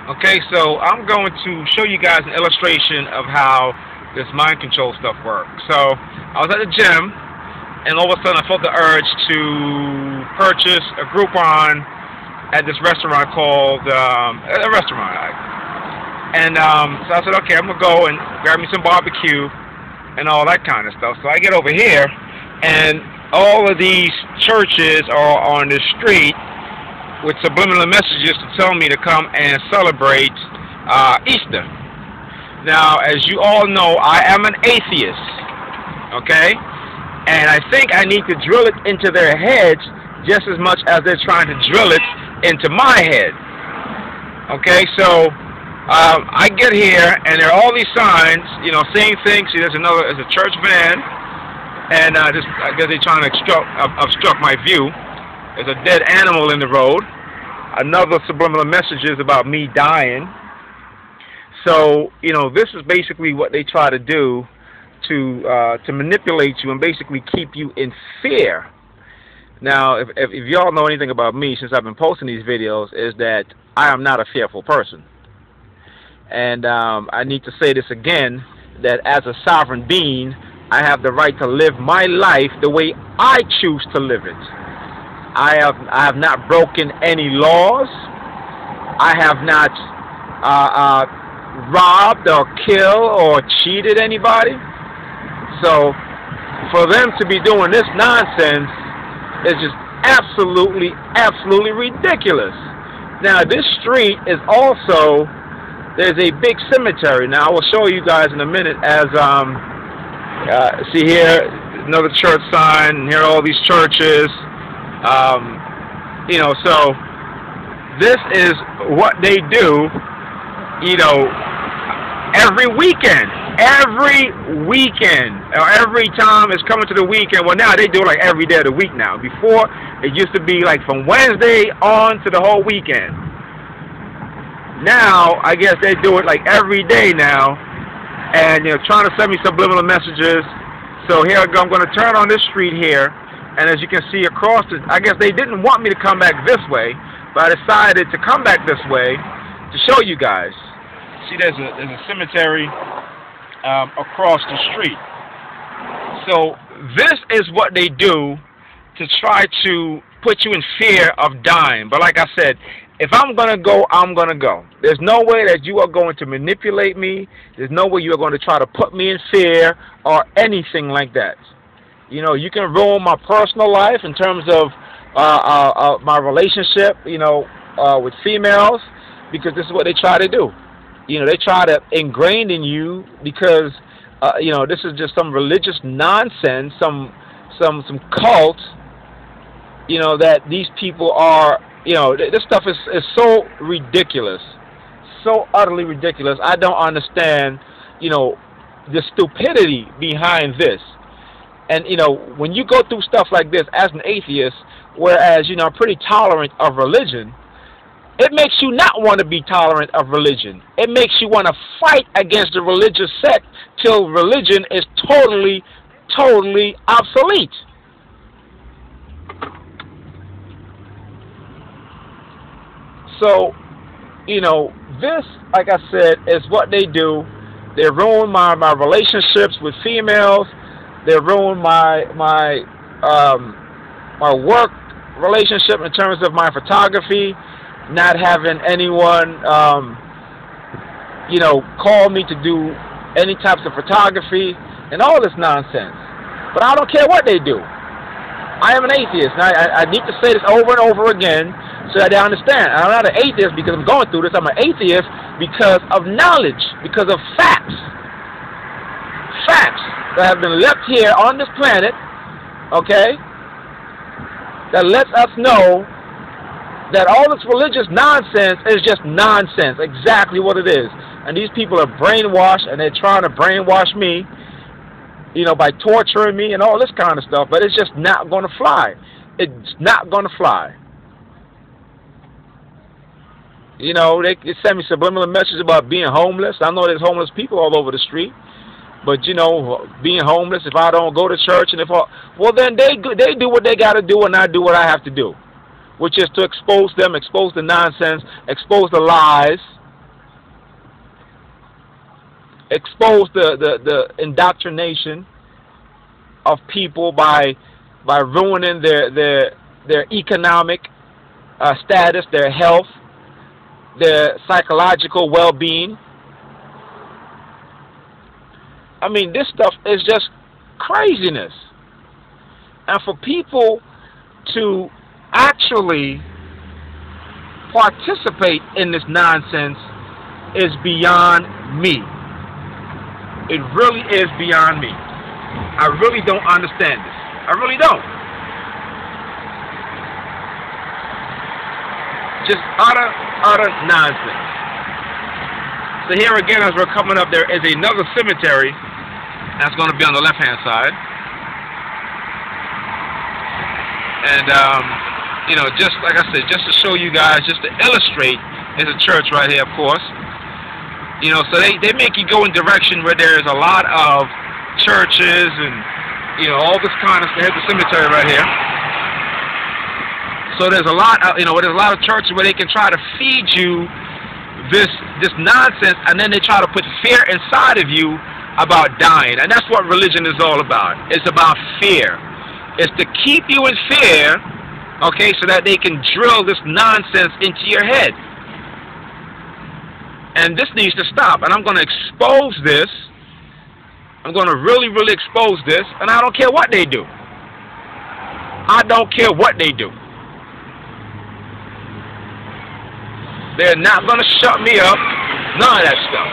Okay, so I'm going to show you guys an illustration of how this mind control stuff works. So I was at the gym, and all of a sudden I felt the urge to purchase a Groupon at this restaurant called a restaurant. So I said, okay, I'm gonna go and grab me some barbecue and all that kind of stuff. So I get over here, and all of these churches are on the street with subliminal messages to tell me to come and celebrate Easter. Now, as you all know, I am an atheist, okay? And I think I need to drill it into their heads just as much as they're trying to drill it into my head. Okay, so I get here, and there are all these signs, you know, saying things. See, there's a church van, and I guess they're trying to obstruct my view. There's a dead animal in the road. Another subliminal messages about me dying. So, you know, this is basically what they try to do to manipulate you and basically keep you in fear. Now, if y'all know anything about me since I've been posting these videos, is that I am not a fearful person. And I need to say this again, that as a sovereign being, I have the right to live my life the way I choose to live it. I have not broken any laws. I have not robbed or killed or cheated anybody. So for them to be doing this nonsense is just absolutely ridiculous. Now this street is also, there's a big cemetery. Now I will show you guys in a minute as see here, another church sign, and here are all these churches. You know, so this is what they do, you know, every weekend, or every time it's coming to the weekend. Well, now they do it like every day of the week now. Before, it used to be like from Wednesday on to the whole weekend. Now, I guess they do it like every day now, and you know, trying to send me subliminal messages. So here I go. I'm going to turn on this street here. And as you can see across it, I guess they didn't want me to come back this way, but I decided to come back this way to show you guys. See, there's a cemetery across the street. So this is what they do to try to put you in fear of dying. But like I said, if I'm going to go, I'm going to go. There's no way that you are going to manipulate me. There's no way you are going to try to put me in fear or anything like that. You know, you can ruin my personal life in terms of my relationship, you know, with females, because this is what they try to do. You know, they try to ingrain in you because, you know, this is just some religious nonsense, some cult, you know, that these people are, you know, this stuff is so ridiculous, so utterly ridiculous. I don't understand, you know, the stupidity behind this. And, you know, when you go through stuff like this as an atheist, whereas, you know, I'm pretty tolerant of religion, it makes you not want to be tolerant of religion. It makes you want to fight against the religious sect till religion is totally obsolete. So, you know, this, like I said, is what they do. They ruin my relationships with females. They ruin my work relationship in terms of my photography, not having anyone, you know, call me to do any types of photography and all this nonsense. But I don't care what they do. I am an atheist, and I need to say this over and over again so that they understand. I'm not an atheist because I'm going through this. I'm an atheist because of knowledge, because of facts. Facts that have been left here on this planet, okay, that lets us know that all this religious nonsense is just nonsense, exactly what it is. And these people are brainwashed, and they're trying to brainwash me, you know, by torturing me and all this kind of stuff, but it's just not going to fly. It's not going to fly. You know, they send me subliminal messages about being homeless. I know there's homeless people all over the street. But, you know, being homeless, if I don't go to church, and well, then they do what they got to do, and I do what I have to do, which is to expose them, expose the nonsense, expose the lies, expose the indoctrination of people by ruining their economic status, their health, their psychological well-being. I mean, this stuff is just craziness. And for people to actually participate in this nonsense is beyond me. It really is beyond me. I really don't understand this. I really don't. Just utter nonsense. So here again, as we're coming up, there is another cemetery that's going to be on the left-hand side. And, you know, just like I said, just to show you guys, just to illustrate, there's a church right here, of course. You know, so they make you go in direction where there's a lot of churches and, you know, all this kind of stuff. Here's the cemetery right here. So there's a lot of, you know, there's a lot of churches where they can try to feed you this nonsense, and then they try to put fear inside of you about dying. And that's what religion is all about. It's about fear. It's to keep you in fear, okay, so that they can drill this nonsense into your head. And this needs to stop. And I'm going to expose this. I'm going to really, really expose this. And I don't care what they do. I don't care what they do. They're not going to shut me up. None of that stuff.